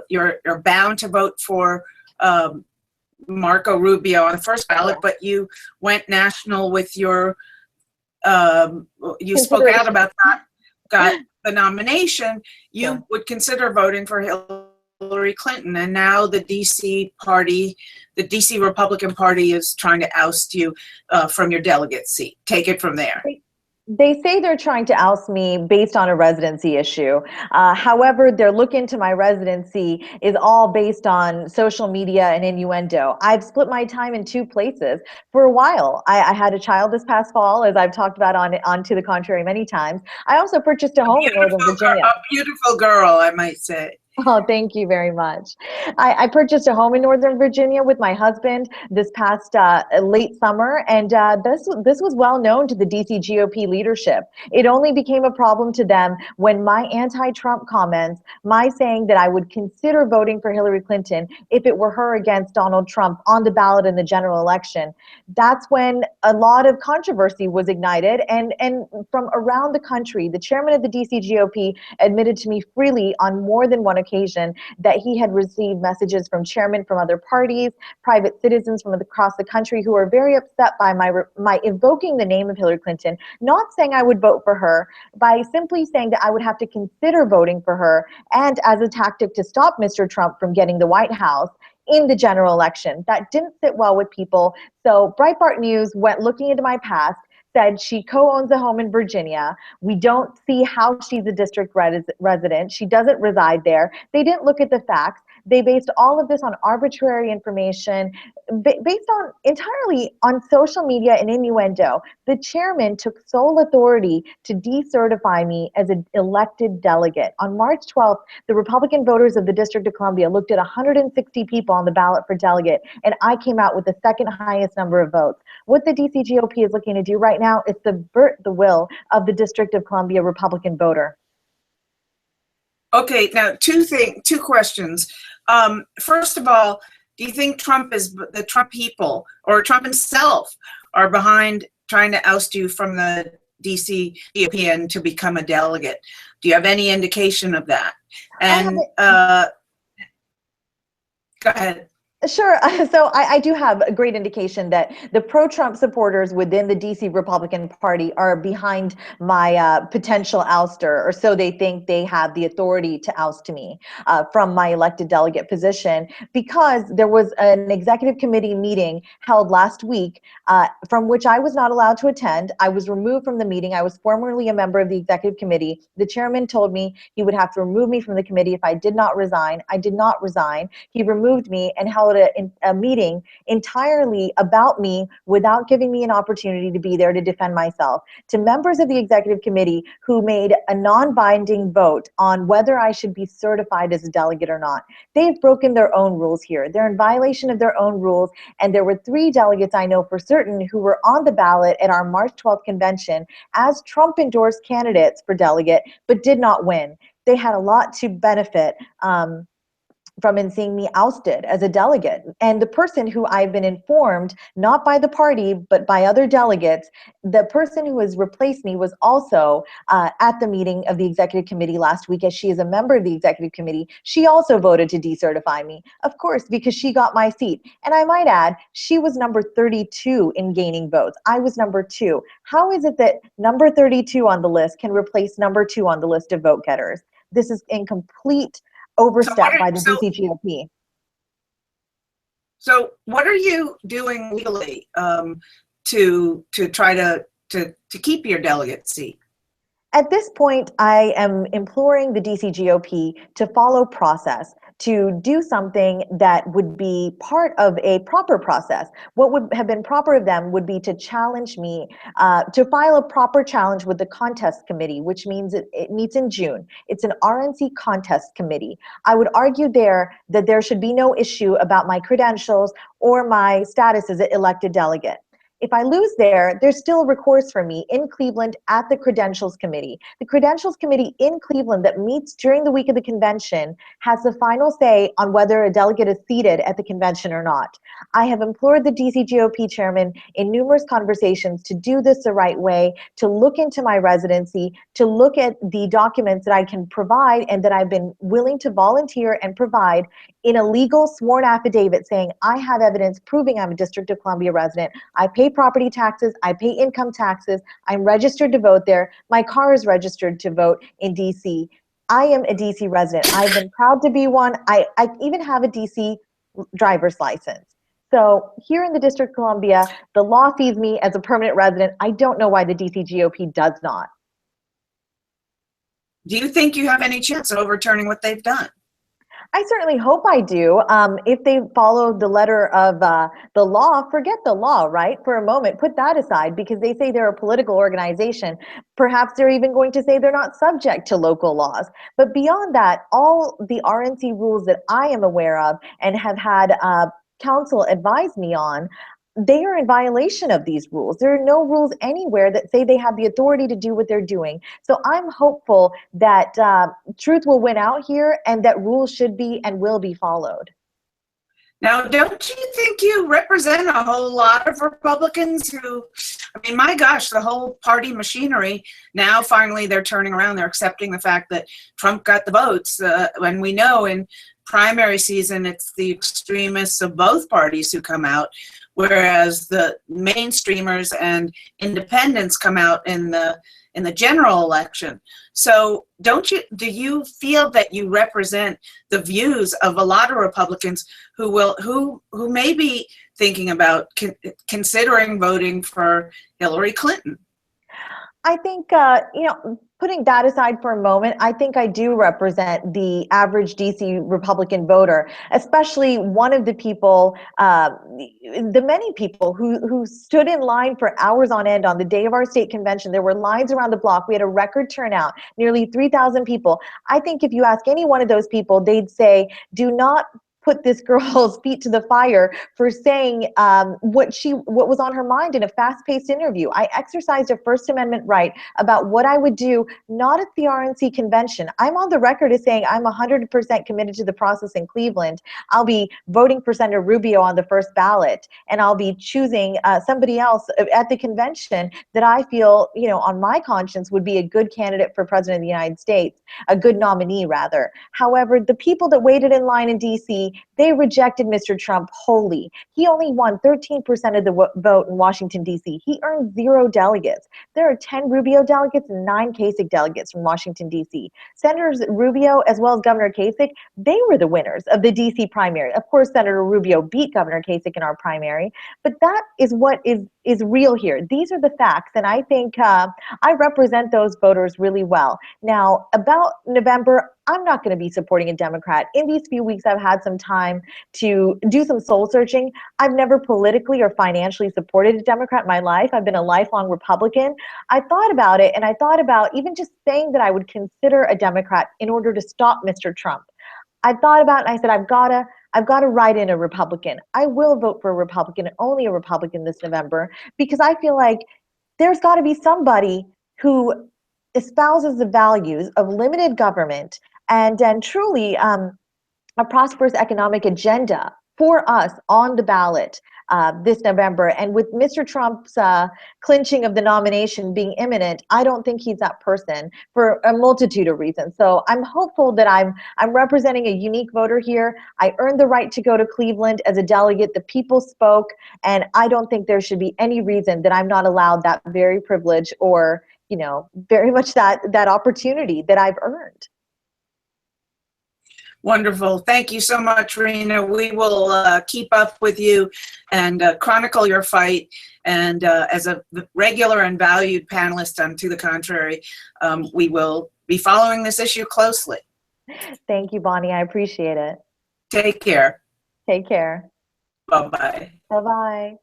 you're bound to vote for Marco Rubio on the first ballot, but you went national with your, you spoke out about that, got the nomination, you would consider voting for Hillary Clinton. And now the DC party, the DC Republican Party is trying to oust you from your delegate seat. Take it from there. They say they're trying to oust me based on a residency issue. However, their look into my residency is all based on social media and innuendo. I've split my time in two places. For a while, I had a child this past fall, as I've talked about on To the Contrary many times. I also purchased a home in Northern Virginia. A beautiful girl, I might say. Oh, thank you very much. I purchased a home in Northern Virginia with my husband this past late summer, and this was well known to the DC GOP leadership. It only became a problem to them when my anti-Trump comments, my saying that I would consider voting for Hillary Clinton if it were her against Donald Trump on the ballot in the general election. That's when a lot of controversy was ignited, and from around the country, the chairman of the DC GOP admitted to me freely on more than one occasion that he had received messages from chairmen from other parties, private citizens from across the country who are very upset by my invoking the name of Hillary Clinton, not saying I would vote for her, by simply saying that I would have to consider voting for her, and as a tactic to stop Mr. Trump from getting the White House in the general election. That didn't sit well with people. So Breitbart News went looking into my past, said she co-owns a home in Virginia. We don't see how she's a district resident. She doesn't reside there. They didn't look at the facts. They based all of this on arbitrary information, based on entirely on social media and innuendo. The chairman took sole authority to decertify me as an elected delegate. On March 12th, the Republican voters of the District of Columbia looked at 160 people on the ballot for delegate, and I came out with the second highest number of votes. What the DC GOP is looking to do right now is subvert the will of the District of Columbia Republican voter. Okay, now two questions. First of all, do you think the Trump people or Trump himself are behind trying to oust you from the DC GOP and to become a delegate? Do you have any indication of that? And go ahead. Sure. So I do have a great indication that the pro-Trump supporters within the DC Republican Party are behind my potential ouster, or so they think. They have the authority to oust me from my elected delegate position, because there was an executive committee meeting held last week from which I was not allowed to attend. I was removed from the meeting. I was formerly a member of the executive committee. The chairman told me he would have to remove me from the committee if I did not resign. I did not resign. He removed me and held a meeting entirely about me without giving me an opportunity to be there to defend myself. To members of the executive committee who made a non-binding vote on whether I should be certified as a delegate or not, they've broken their own rules here. They're in violation of their own rules, and there were 3 delegates I know for certain who were on the ballot at our March 12th convention as Trump-endorsed candidates for delegate, but did not win. They had a lot to benefit from in seeing me ousted as a delegate. And the person who I've been informed, not by the party, but by other delegates, the person who has replaced me was also at the meeting of the executive committee last week, as she is a member of the executive committee. She also voted to decertify me, of course, because she got my seat. And I might add, she was number 32 in gaining votes. I was number 2. How is it that number 32 on the list can replace number 2 on the list of vote getters? This is incomplete overstep by the DC GOP. So what are you doing legally to try to keep your delegate seat? At this point, I am imploring the DC GOP to follow process, to do something that would be part of a proper process. What would have been proper of them would be to challenge me, to file a proper challenge with the contest committee, which means it meets in June. It's an RNC contest committee. I would argue there that there should be no issue about my credentials or my status as an elected delegate. If I lose there, there's still a recourse for me in Cleveland at the Credentials Committee. The Credentials Committee in Cleveland that meets during the week of the convention has the final say on whether a delegate is seated at the convention or not. I have implored the DC GOP chairman in numerous conversations to do this the right way, to look into my residency, to look at the documents that I can provide and that I've been willing to volunteer and provide in a legal sworn affidavit saying I have evidence proving I'm a District of Columbia resident. I pay property taxes, I pay income taxes, I'm registered to vote there, my car is registered to vote in DC. I am a DC resident. I've been proud to be one. I even have a DC driver's license. So here in the District of Columbia, the law sees me as a permanent resident. I don't know why the DC GOP does not. Do you think you have any chance of overturning what they've done? I certainly hope I do. If they follow the letter of the law, forget the law, right? For a moment, put that aside because they say they're a political organization. Perhaps they're even going to say they're not subject to local laws. But beyond that, all the RNC rules that I am aware of and have had counsel advise me on, they are in violation of these rules. There are no rules anywhere that say they have the authority to do what they're doing. So I'm hopeful that truth will win out here and that rules should be and will be followed. Now, don't you think you represent a whole lot of Republicans who, I mean, my gosh, the whole party machinery, now finally they're turning around, they're accepting the fact that Trump got the votes. When we know in primary season, it's the extremists of both parties who come out, whereas the mainstreamers and independents come out in the general election. So do you feel that you represent the views of a lot of Republicans who may be thinking about considering voting for Hillary Clinton? I think, putting that aside for a moment, I think I do represent the average DC Republican voter, especially one of the people, the many people who stood in line for hours on end on the day of our state convention. There were lines around the block. We had a record turnout, nearly 3,000 people. I think if you ask any one of those people, they'd say, do not put this girl's feet to the fire for saying what was on her mind in a fast-paced interview. I exercised a First Amendment right about what I would do, not at the RNC convention. I'm on the record as saying I'm 100% committed to the process in Cleveland. I'll be voting for Senator Rubio on the first ballot, and I'll be choosing somebody else at the convention that I feel, on my conscience would be a good candidate for President of the United States, a good nominee rather. However, the people that waited in line in DC, they rejected Mr. Trump wholly. He only won 13% of the vote in Washington, D.C. He earned 0 delegates. There are 10 Rubio delegates and 9 Kasich delegates from Washington, D.C. Senators Rubio as well as Governor Kasich, they were the winners of the D.C. primary. Of course, Senator Rubio beat Governor Kasich in our primary, but that is what is real here. These are the facts, and I think I represent those voters really well. Now, about November, I'm not going to be supporting a Democrat. In these few weeks, I've had some time to do some soul searching. I've never politically or financially supported a Democrat in my life. I've been a lifelong Republican. I thought about it, and I thought about even just saying that I would consider a Democrat in order to stop Mr. Trump. I thought about it, and I said, I've got to write in a Republican. I will vote for a Republican, only a Republican this November, because I feel like there's got to be somebody who espouses the values of limited government and truly a prosperous economic agenda for us on the ballot this November. And with Mr. Trump's clinching of the nomination being imminent, I don't think he's that person for a multitude of reasons. So I'm hopeful that I'm representing a unique voter here. I earned the right to go to Cleveland as a delegate. The people spoke, and I don't think there should be any reason that I'm not allowed that very privilege or, very much that opportunity that I've earned. Wonderful. Thank you so much, Rina. We will keep up with you and chronicle your fight. And as a regular and valued panelist on To the Contrary, we will be following this issue closely. Thank you, Bonnie. I appreciate it. Take care. Take care. Bye-bye. Bye-bye.